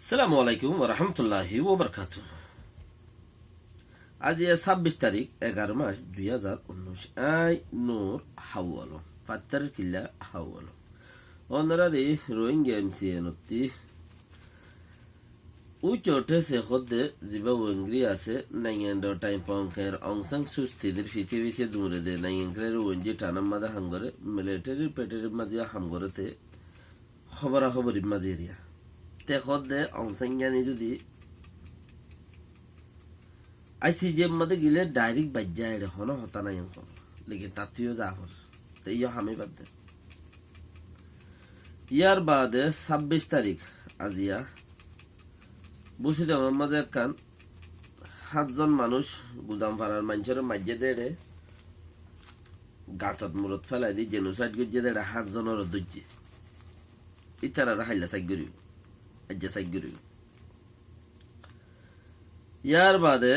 আসসালামু আলাইকুম রহমতুল্লাহি ওবরকাতু। আজ 26 তারিখ 11 মাস 2019 আই নূর হাওয়ালো ফাত্তার কিল্লা হাওয়ালো অনারারি রোহিঙ্গা এমসিএনতি উচোটে সে খদ্দে জিবা ওয়েংরি আছে নাইয়েন্ডো টাইম পঙ্কের অংসাং সুস্থিদের ফিচে ফিচে দূরে দে নাইয়েন্দ্রের ওয়েঞ্জি টানাম মাদা হাঙ্গরে মিলিটারির পেটের মাঝে হামগরেতে খবরাখবরি মাঝে এরিয়া তে খদ্দে অংসাং জানি যদি আইসিজিএম মধ্যে গেলে ডাইরেক্ট বাজ্যা এটা হন হতা নাই অঙ্ক লেকিন তাতিও যা হল তো ইয়া হামি বাদ দে ইয়ার বাদে 26 তারিখ আজিয়া বসে দেওয়ার মাঝে একখান 7জন মানুষ গুদাম ফাড়ার মানুষের মাঝে দেড়ে গাতত মূরত ফেলাই দি জেনোসাইড গিয়ে দেড়ে 7জনের দৈর্য ইতারা হাইলা সাইড করিব আজ্ঞা সাইড করিব ইয়ার বাদে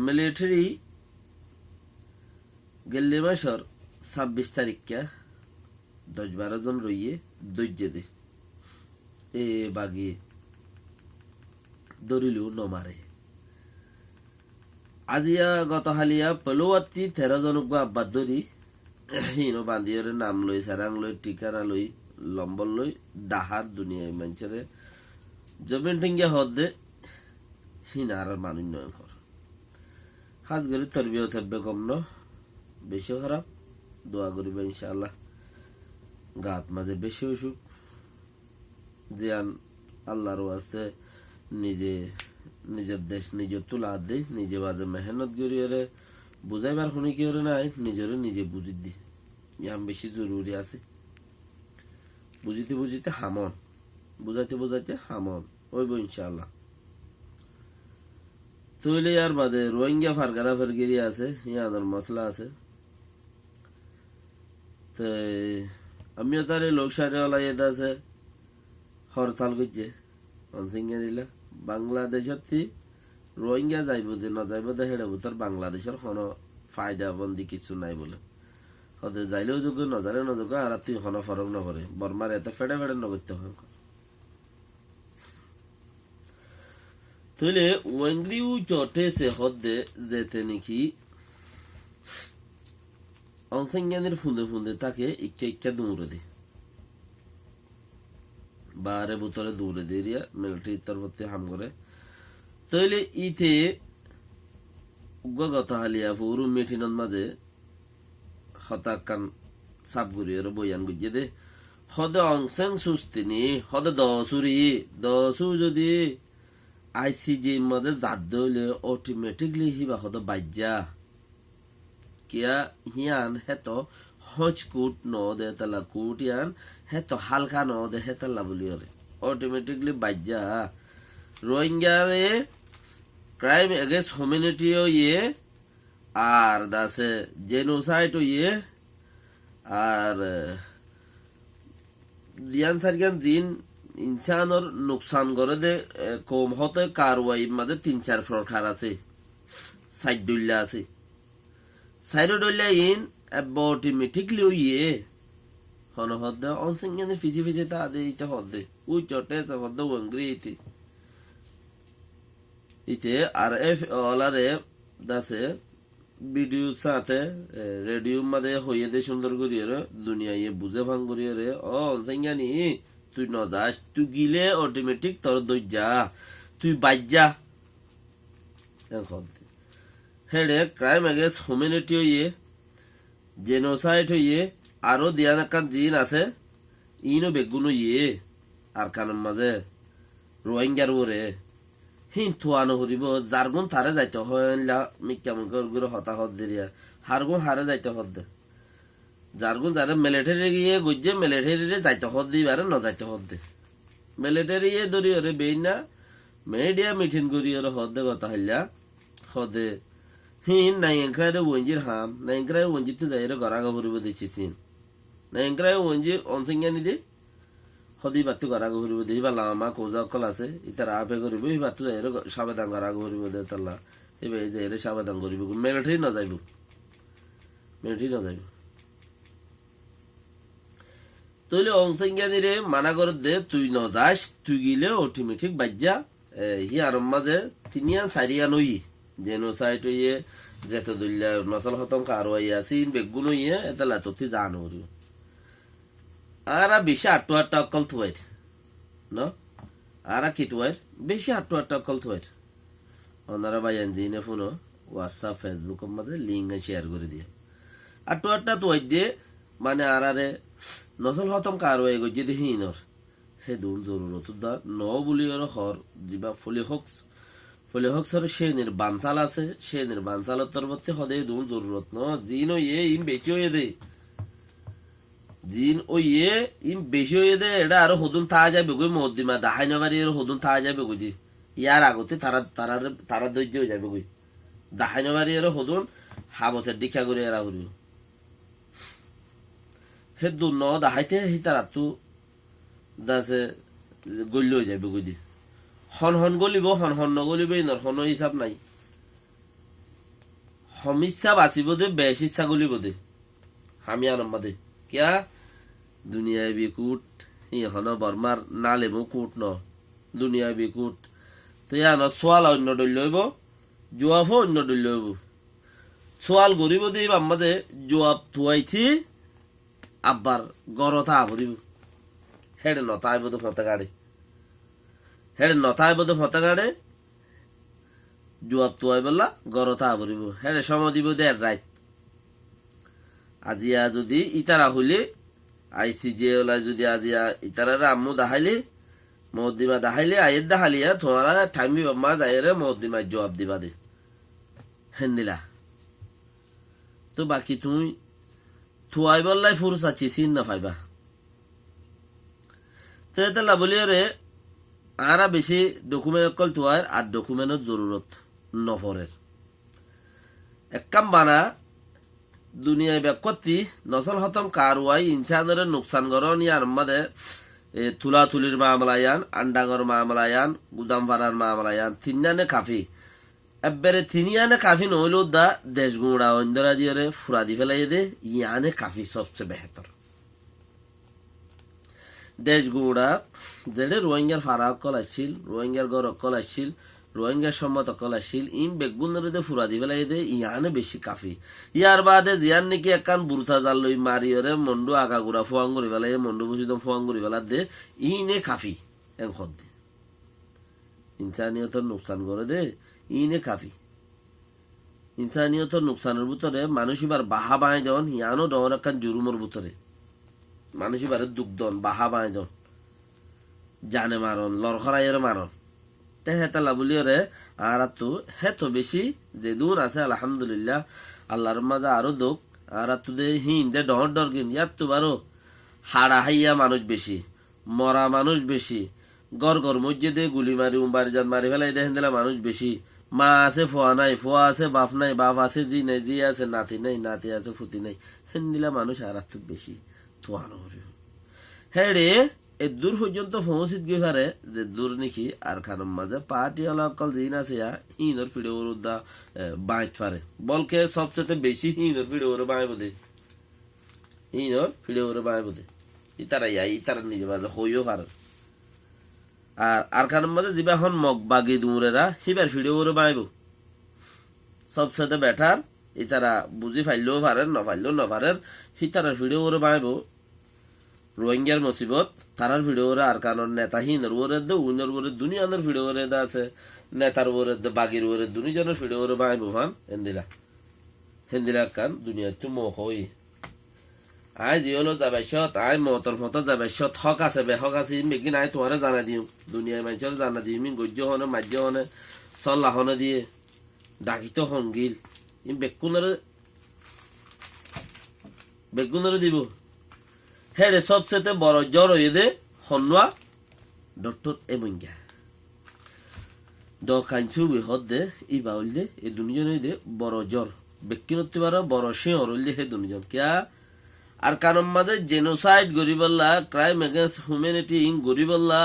মিলিটারি গেল্লি মাসর 26 তারিখকে 10-12 জন রইয়ে দৈর্য দে এ বাগিয়ে দরিলু নমারে আজিয়া গত হালিয়া পলোয়াতি 13 জন আব্বাদ ধরি হিনো বান্দিয়রে নাম লই সারাং লই ঠিকানা লই লম্বল লই ডাহার দুনিয়ায় মানুষেরে জমিন টিঙ্গিয়া হদে হিনার মানুষ নয় কর হাজ গরি তরবিও থাকবে কম ন বেশি খারাপ দোয়া করিবে ইনশাআল্লাহ গাত মাঝে বেশি অসুখ যে আল্লাহর ওয়াস্তে নিজে নিজের দেশ নিজের তুলা দি নিজে বাজে মেহনত করিয়ে বুঝাইবার শুনি কি ওরে নাই নিজের নিজে বুঝি দি ইয়াম বেশি জরুরি আছে বুঝিতে বুঝিতে হামন বুঝাইতে বুঝাইতে হামন ওইব ইনশাআল্লাহ তৈলে আর বাদে রোহিঙ্গা ফারগারা ফারগিরি আছে ইয়াদের মশলা আছে তো আমিও তারে লোক সারে ওলাইয়েদ আছে হরতাল করছে অনসিংহা দিলা বাংলাদেশত রোহিঙ্গা যাইব যে না যাইব দে হেড়ে তার বাংলাদেশের কোনো ফায়দা বন্দি কিছু নাই বলে হতে যাইলেও যোগ্য না যাইলেও না যোগ্য আর তুই কোনো ফরক না করে বর্মার এত ফেড়ে ফেড়ে নগরতে হয় তইলে ওয়েংরিউ চটে সে হদে যেতে নাকি অনসিংহানের ফুঁদে ফুঁদে তাকে ইচ্ছা ইচ্ছা দৌড়ে দে বারে বুতরে দৌড়ে দিয়ে দিয়া মিলিটারি তরফতে হাম করে তইলে ইতে গত হালিয়া পুরু মিঠিনর মাঝে হতাকান সাপ গুরিয়ে বয়ান গুজিয়ে দে হদে অংসাং সুস্তিনি হদে দসু যদি আইসিজি মাঝে জাত দইলে অটোমেটিকলি হিবা হদে বাজ্যা কিয়া হিয়ান হেত হজ কুট ন দে তালা কুট ইয়ান হেত হালকা ন দে হেতাল্লা বলি ওরে অটোমেটিকলি বাজ্যা রোহিঙ্গারে ক্রাইম এগেন্স্ট হিউম্যানিটিও ইয়ে আর দাসে জেনোসাইডও ইয়ে আর দিয়ান সারিয়ান জিন ইনসানর নুকসান করে দে কম হতে কারওয়াই মাঝে 3-4 প্রকার আছে সাইড ডইলা আছে সাইড ডইলা ইন অটোমেটিকলি ইয়ে হন হদে অনসিংহানে ফিসি ফিসি তা দে ইতে হদে উই চটে সে হদে ওয়াংরি ইতে আর এফ অলারে দাসে ভিডিও সাথে রেডিও মাঝে হইয়ে দে সুন্দর করিয়ে দুনিয়া ইয়ে বুঝে ভাঙ করিয়ে রে ও অনসিংহানি তুই ন যাস তুই গিলে অটোমেটিক তোর দইজা তুই বাজ্যা হেডে ক্রাইম এগেন্স্ট হিউম্যানিটি হইয়ে জেনোসাইড হইয়ে আরো দিয়ান একটা জিন আছে ইনো বেগুনো ইয়ে আর কানের মাঝে রোহিঙ্গার ওরে হিন থুয়ানো হরিব যারগুন তারে যাইতে হইলা মিক্কাম করে হতাহত দিয়া হারগুন হারে যাইতে হত দে যারগুন যারে মিলিটারি গিয়ে গুজে মিলিটারি যাইতে হত দিবারে ন যাইতে হত দে মিলিটারি ধরি ওরে বেই না মেডিয়া মিটিং করি ওরে হত দে কথা হইলা হদে হিন নাইংক্রাইরে ওঞ্জির হাম নাইংক্রাই ওঞ্জি তো যাইরে গরাগা ভরিব দিছিস নাইংক্রাই ওঞ্জি অনসিংহানি দে হদি বাতু গরাগা ভরিব দেই বা লামা কোজা অকল আছে ইতার আপে করিব এই বাতু যাইরে সাবেদান গরাগা ভরিব দে তাল্লা এবে যাইরে সাবেদান করিব মিলিটারি ন যাইব তইলে অংসংজ্ঞানীরে মানা করে দে তুই ন যাস তুই গিলে অটোমেটিক বাজ্যা হি আর মাঝে তিনিয়ান সারিয়া নই জেনোসাইড হইয়ে যেত দুল্লা নসল হতম কারো আছি বেগুন হইয়ে এটা লাততি জানো আর বেশি আট্টু আটটা অকল থুয়াইট ন আর কি থুয়াইট বেশি আট্টু আটটা অকল থুয়াইট ওনারা ভাই এনজিনে ফোনো হোয়াটসঅ্যাপ ফেসবুক মধ্যে লিঙ্ক শেয়ার করে দিয়ে আট্টু আটটা থুয়াইট দিয়ে মানে আরে নসল হতম কারো এগো যদি হিনর হে দুন জরুরত দা ন বলি আর হর জিবা ফলি হক্সর সেনের বানসাল আছে সেনের বানসালত তরবতে হদে দুন জরুরত ন জিন ও ইম বেশি হয়ে দে জিন ও ইম বেশি হয়ে দে এটা আরো হদুন তা যাবে গই মদ্দিমা দাহাই নবারি আর হদুন তা যাবে গই দি ইয়ার আগতে তারা দৈর্য হয়ে যাবে গই দাহাই নবারি আর হদুন হাবসের দীক্ষা করে এরা করি হে দু ন দাহাইতে হি তারা তু দাসে গল্য হয়ে যাবে গই দি হন গলিব হন নগলিব ইনর হন হিসাব নাই হমিচ্ছা বাঁচিব দে বেশ ইচ্ছা গলিব দে হামি আনম্মা দে কিয়া দুনিয়ায় বিকুট ইহন বর্মার না লেবো কুট ন দুনিয়ায় বিকুট তুই আন সোয়াল অন্য ডল লইব জোয়াফ অন্য ডল লইব সোয়াল গরিব দে আম্মা দে জোয়াব থুয়াইছি আব্বার গরতা আভরিব হেডে নতা আইব তো ফতে গাড়ি হেডে নতা আইব তো ফতে গাড়ে জোয়াব থুয়াই বললা গরতা আভরিব হেডে সময় দিব দে রাইট আজিয়া যদি ইতারা হইলে আইসি যে ওলা যদি আজিয়া ইতারা আম্মু দাহাইলে মহদ্দিমা দাহাইলে আয়ের দাহালিয়া তোমারা ঠাইমি মা যাইরে মহদ্দিমা জবাব দিবা দে হেন্দিলা তো বাকি তুমি থুয়াই বললাই ফুরুস আছি চিন না পাইবা তো এটা লাবলি রে আরা বেশি ডকুমেন্ট অকল থুয়ার আর ডকুমেন্টের জরুরত নফরের এক কাম বানা দুনিয়ায় ব্যাকতি নসল হতম কারওয়াই ইনসানের নুকসান গরন ইয়ার মাদে তুলা তুলির মামলায়ান আন্ডাগর মামলায়ান গুদাম ভাড়ার মামলায়ান তিনজানে কাফি এবারে তিনিয়ানে কাফি নহলেও দা দেশ গুঁড়া অন্ধরা দিয়ে ফুরা দি ফেলাই দে ইয়ানে কাফি সবচেয়ে বেহতর দেশ গুঁড়া যেটা রোহিঙ্গার ফারা অকল আসছিল রোহিঙ্গার গড় অকল আসছিল রোহিঙ্গার সম্মত অকল আসছিল ইম বেগুনের ফুরা দি ফেলাই দে ইয়ানে বেশি কাফি ইয়ার বাদে জিয়ান নাকি একান বুরথা জাল লই মারিয়রে মন্ডু আগা গুড়া ফোয়াং করি ফেলাই মন্ডু বুঝিত ফোয়াং করি ফেলা দে ইনে কাফি এন খদ দে ইনসানিয়তর নুকসান করে দে ইনে কাফি ইনসানিয়তর নুকসানের ভিতরে মানুষ এবার বাহা বাঁই দেন ইয়ানো ডর একান জুরুমর ভিতরে মানুষ এবার দুগ্ধন বাহা বাঁই দেন জানে মারন লড়খড়াইয়ের মারন তে হেতালা বলিওরে আর তো হেতো বেশি যে দূর আছে আলহামদুলিল্লাহ আল্লাহর মাঝে আরো দোক আর তো দে হিন দে ডর ডর কিন ইয়ার তো বারো হাড়া হাইয়া মানুষ বেশি মরা মানুষ বেশি গড় মসজিদে গুলি মারি উম্বারি যান মারি ফেলাই দেখেন দিলা মানুষ বেশি মা আছে ফোয়া নাই ফোয়া আছে বাপ নাই বাপ আছে জি নাই জি আছে নাতি নাই নাতি আছে ফুতি নাই হেন দিলা মানুষ আর তো বেশি তোয়ানো হ্যাঁ রে এ দূর পর্যন্ত পৌঁছিত গিয়ে পারে যে দূর নাকি আর খানোর মাঝে পার্টি হলো অকল জিন আছে হিনর ফিডে ওর উদ্দা বাইট পারে বলকে সবচেয়ে বেশি হিনর ফিডে ওরে বাঁয় বোধে হিনর ফিডে ওরে বাঁয় বোধে ইতারা নিজে মাঝে হইও পারে আর খানোর মাঝে যিবা এখন মগ বাগি দূরেরা হিবার ফিডে ওরে বাঁয়ব সবচেয়ে বেটার ইতারা বুঝি ফাইলেও পারেন ন ফাইলেও ন পারেন হিতারা ফিডে ওরে বাঁয়ব রোহিঙ্গার মুসিবত তারার ভিডিওরে আর কারণ নেতাহীনের ওরে দে উইনের ওরে দুনিয়ানের ভিডিওরে দা আছে নেতার ওরে দে বাগির ওরে দুনিজনের ভিডিওরে বাই বুহান হেন্দিলা কান দুনিয়া তো মোহ হই আই জিওলো যাবাইছত আই মতর ফটো যাবাইছত হক আছে বে হক আছে মেগিন আই তোরে জানা দিও দুনিয়ার মানুষের জানা দিও মিন গজ্য হনে মাজ্য হনে সল্লা হনে দিয়ে ডাকিত হঙ্গিল ইম বেগুনের দিব হেরে সবচেয়ে বড় জ্বর হয়ে দে হন্যা ডক্টর এমঙ্গা ড কাঞ্চু হদ দে ই বাউল দে এই দুনিজন দে বড় জ্বর ব্যক্তিগত পারো বড় শিহর হইলে হে দুনিজন কিয়া আর কারণ মাঝে জেনোসাইড গরিবল্লা ক্রাইম এগেন্স্ট হিউম্যানিটি ইন গরিবল্লা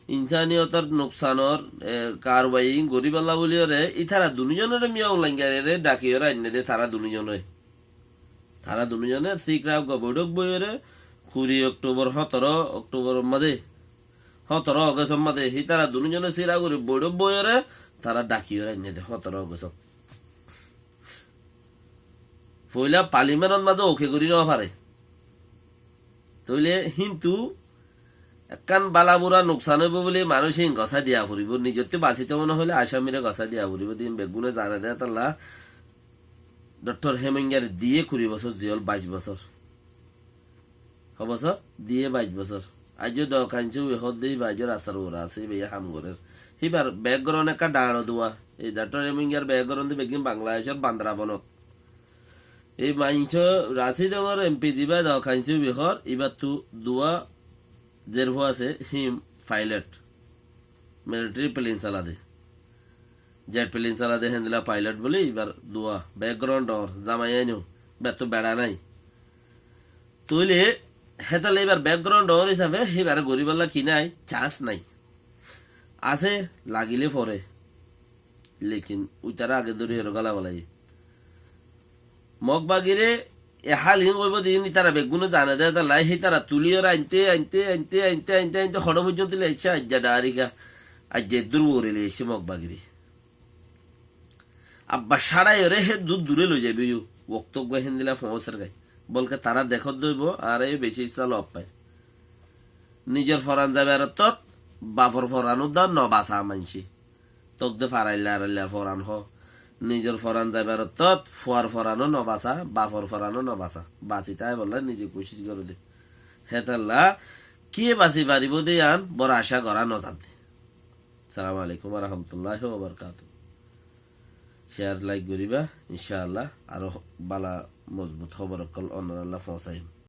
ইনসানিয়তার নোকসানর কারবাই ইন গরিবল্লা বলিওরে ইথারা দুনিজনের মিয়াও লাঙ্গারে ডাকিওরা আইনে দে তারা দুনিজনে শিখরাও গবডক বইরে 20 অক্টোবর 17 অক্টোবর মাঝে 17 অগস্ট মাঝে হি তারা দুজনে সিরা করে বড় বইরে তারা ডাকিও রাইনে দে 17 অগস্ট পয়লা পার্লিমেন্টত মাঝে ওকে করি না পারে তইলে কিন্তু একান বালাবুরা নোকসান হইব বলে মানুষ গছা দিয়া ফুরিব নিজতে বাঁচিতে মনে হলে আসামিরে গছা দিয়া ফুরিব দিন বেগুনে জানা দেয় তাল্লা ডক্টর হেমিঙ্গার দিয়ে 20 বছর জিয়ল 22 বছর হবছর দিয়ে 22 বছর আজ দোকানছে হদ দিয়ে 22 রাস্তার ওরা আছে বেয়া হামগরের হিবার ব্যাকগ্রাউন্ড একটা ডাঁড়ো দোয়া এই ডক্টর হেমিঙ্গার ব্যাকগ্রাউন্ড বেগিন বাংলাদেশের বান্দ্রাবনত এই মাইনছ রাশি ডর এমপি যা দোকানছে বিহর এবার তো দোয়া যেরভ আছে হিম পাইলট মিলিটারি প্লেন চালাদে জেট প্লেন চালাদে হেন্দিলা পাইলট বলে এবার দোয়া ব্যাকগ্রাউন্ড ডর জামাই আইনো বেত বেড়া নাই তইলে হেতালে এবার ব্যাকগ্রাউন্ড ডর হিসাবে এবার গরিবাল্লা কিনাই চান্স নাই আছে লাগিলে পরে লেকিন ওই তারা আগে ধরে এরগালা বলাই মগবাগিরে এহাল হিং কইব দিন তারা বেগুনে জানে দেয় তা লাই তারা তুলিয়ে আনতে আনতে আনতে আনতে আনতে আনতে হড় পর্যন্ত লেগছে আজ্জা ডারিকা আজ্জা দূর বরে লেগছে মগবাগিরে আব্বা সারাই ওরে হে দূর দূরে লই যাবি বক্তব্য হেন দিলা ফসের গাই বলকে তারা দেখত দইব আর এই বেশি ইচ্ছা লব পায় নিজের ফরান যাবে আর তত বাপর ফরানো দা নবাসা মানছি তোক দে ফারাইলা আর ফরান হ নিজের ফরান যাবার তত ফুয়ার ফরানো নবাসা বাপর ফরানো নবাসা বাঁচি তাই বললা নিজে কোশিশ করে দে হেতাল্লা কে বাঁচি পারিব দে আন বড় আশা করা নজাতে সালাম আলাইকুম রহমতুল্লাহ বারকাতুহু শেয়ার লাইক করিবা ইনশাআল্লাহ আরো বালা মজবুত খবর কল অন্য আল্লাহ পৌঁছাইম